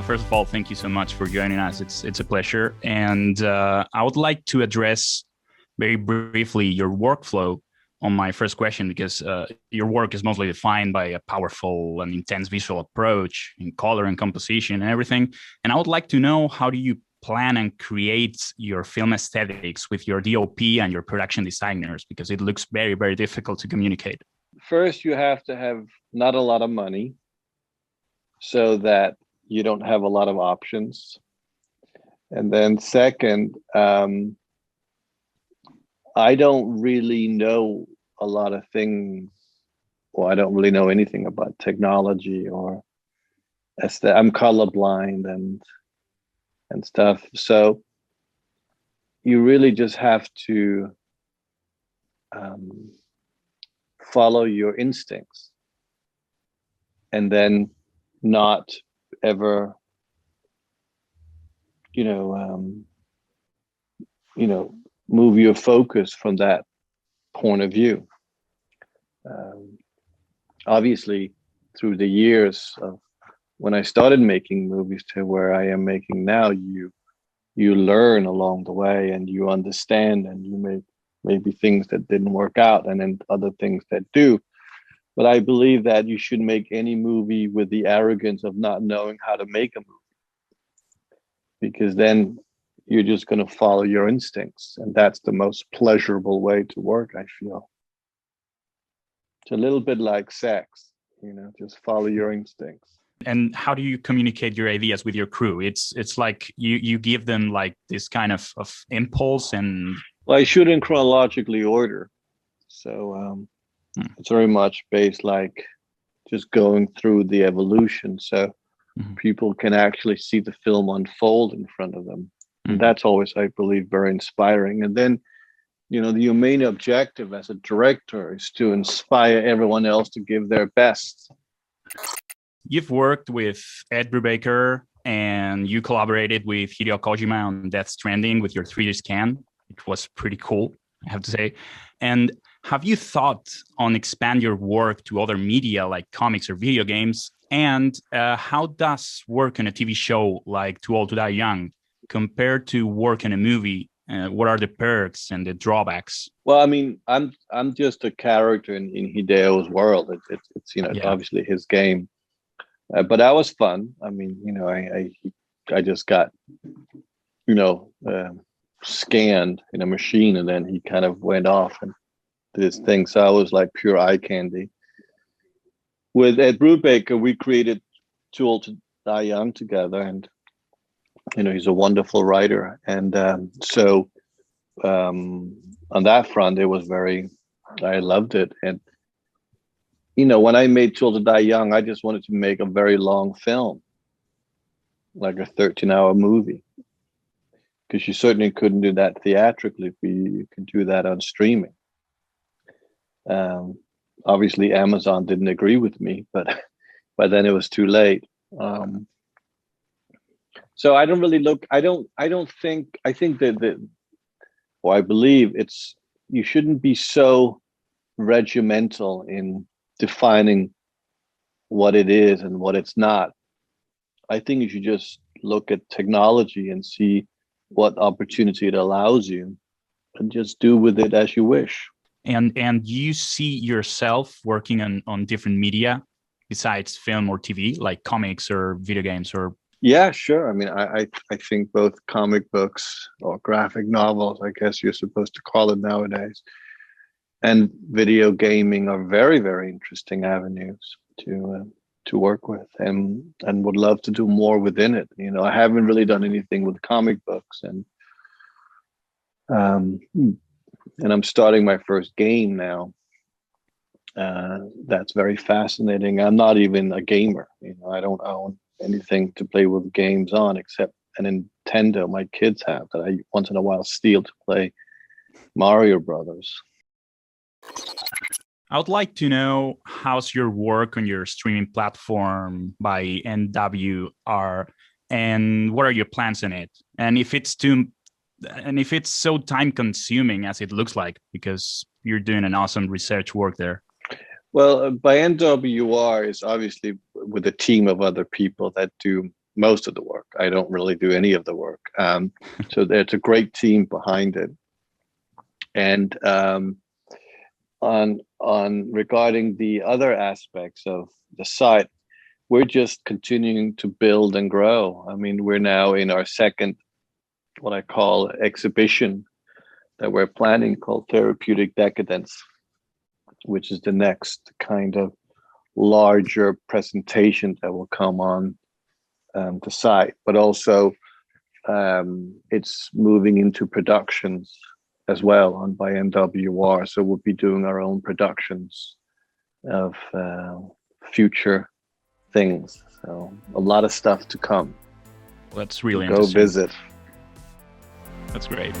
first of all, thank you so much for joining us. It's a pleasure. And I would like to address very briefly your workflow on my first question, because your work is mostly defined by a powerful and intense visual approach in color and composition and everything. And I would like to know, how do you plan and create your film aesthetics with your DOP and your production designers? Because it looks very, very difficult to communicate. First, you have to have not a lot of money so that you don't have a lot of options. And then second, I don't really know a lot of things, or I don't really know anything about technology or I'm colorblind and stuff. So you really just have to follow your instincts, and then not ever, move your focus from that point of view. Obviously, through the years of when I started making movies to where I am making now, you learn along the way, and you understand, and you make maybe things that didn't work out, and then other things that do. But I believe that you should make any movie with the arrogance of not knowing how to make a movie, because then you're just going to follow your instincts, and that's the most pleasurable way to work, I feel. It's a little bit like sex, just follow your instincts. And how do you communicate your ideas with your crew? It's like you give them like this kind of impulse. And well, I shoot in chronologically order, so it's very much based like just going through the evolution, so people can actually see the film unfold in front of them. And that's always, I believe, very inspiring. And then, your main objective as a director is to inspire everyone else to give their best. You've worked with Ed Brubaker, and you collaborated with Hideo Kojima on Death Stranding with your 3D scan. It was pretty cool, I have to say. And have you thought on expand your work to other media like comics or video games? And how does work on a TV show like Too Old to Die Young compared to work in a movie? What are the perks and the drawbacks? Well, I mean, I'm just a character in Hideo's world. It's obviously his game. But that was fun. I mean, I just got, scanned in a machine, and then he kind of went off and did his thing. So I was like pure eye candy. With Ed Brubaker, we created Too Old to Die Young together, and he's a wonderful writer. And so on that front, I loved it. And when I made Too Old to Die Young, I just wanted to make a very long film, like a 13-hour movie, because you certainly couldn't do that theatrically. You can do that on streaming. Obviously, Amazon didn't agree with me, but by then it was too late. So I don't really look. I think I believe you shouldn't be so regimental in defining what it is and what it's not. I think you should just look at technology and see what opportunity it allows you, and just do with it as you wish. And you see yourself working on different media besides film or TV, like comics or video games? Or yeah, sure. I mean, I think both comic books, or graphic novels, I guess you're supposed to call it nowadays, and video gaming are very, very interesting avenues to work with, and would love to do more within it. I haven't really done anything with comic books, and I'm starting my first game now. That's very fascinating. I'm not even a gamer. I don't own anything to play with games on except a Nintendo my kids have that I once in a while steal to play Mario Brothers. I would like to know, how's your work on your streaming platform by NWR, and what are your plans in it? And if it's so time consuming as it looks like, because you're doing an awesome research work there. Well, by NWR is obviously with a team of other people that do most of the work. I don't really do any of the work. So there's a great team behind it. And on regarding the other aspects of the site, we're just continuing to build and grow. I mean, we're now in our second, what I call exhibition that we're planning, called Therapeutic Decadence, which is the next kind of larger presentation that will come on the site. But also it's moving into productions as well on by MWR. So we'll be doing our own productions of future things. So a lot of stuff to come. That's really Go interesting. visit. That's great.